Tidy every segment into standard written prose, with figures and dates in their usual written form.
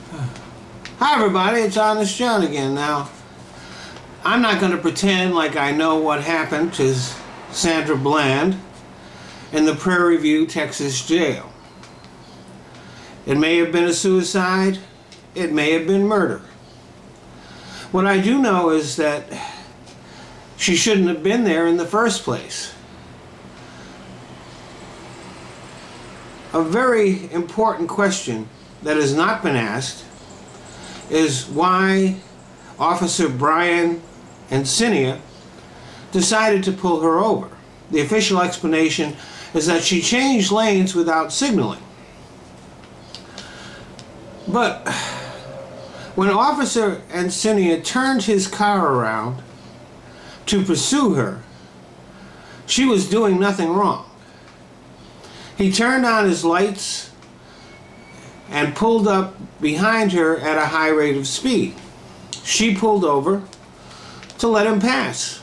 Hi everybody, it's Honest John again. Now, I'm not going to pretend like I know what happened to Sandra Bland in the Prairie View, Texas jail. It may have been a suicide, it may have been murder. What I do know is that she shouldn't have been there in the first place. A very important question that has not been asked is why Officer Brian Encinia decided to pull her over. The official explanation is that she changed lanes without signaling. But when Officer Encinia turned his car around to pursue her, she was doing nothing wrong. He turned on his lights and pulled up behind her at a high rate of speed. She pulled over to let him pass.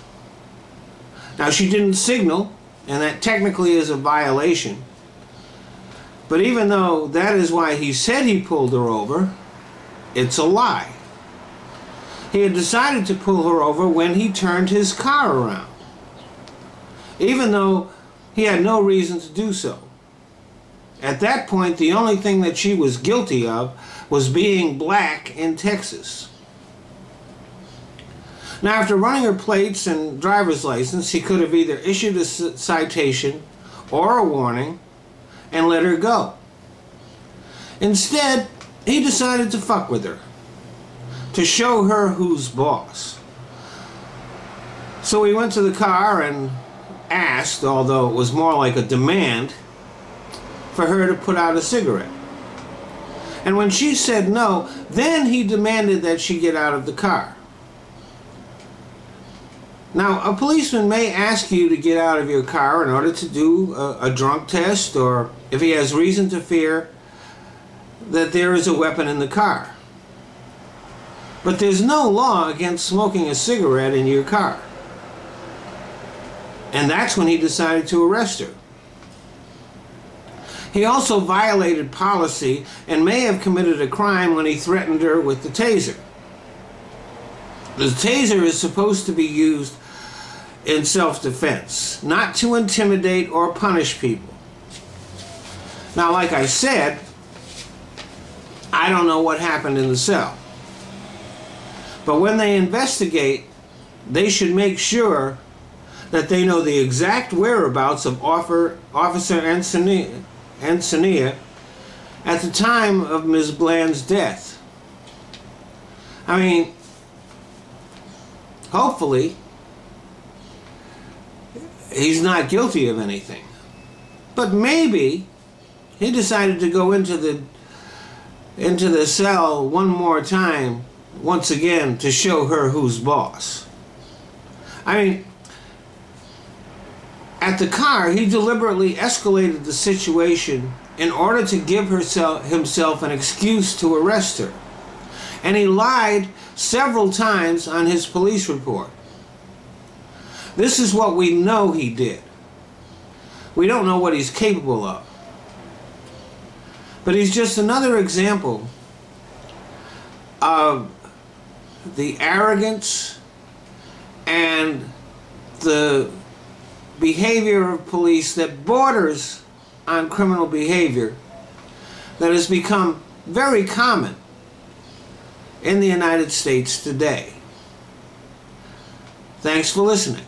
Now, she didn't signal, and that technically is a violation. But even though that is why he said he pulled her over, it's a lie. He had decided to pull her over when he turned his car around, even though he had no reason to do so. At that point, the only thing that she was guilty of was being black in Texas. Now, after running her plates and driver's license, he could have either issued a citation or a warning and let her go. Instead, he decided to fuck with her, to show her who's boss. So he went to the car and asked, although it was more like a demand, for her to put out a cigarette. And when she said no, then he demanded that she get out of the car. Now, a policeman may ask you to get out of your car in order to do a drunk test, or if he has reason to fear that there is a weapon in the car. But there's no law against smoking a cigarette in your car. And that's when he decided to arrest her. He also violated policy and may have committed a crime when he threatened her with the taser. The taser is supposed to be used in self-defense, not to intimidate or punish people. Now, like I said, I don't know what happened in the cell. But when they investigate, they should make sure that they know the exact whereabouts of Officer Encinia at the time of Ms. Bland's death. I mean, hopefully he's not guilty of anything. But maybe he decided to go into the cell one more time, once again, to show her who's boss. I mean, at the car, he deliberately escalated the situation in order to give himself an excuse to arrest her. And he lied several times on his police report. This is what we know he did. We don't know what he's capable of. But he's just another example of the arrogance and the behavior of police that borders on criminal behavior that has become very common in the United States today. Thanks for listening.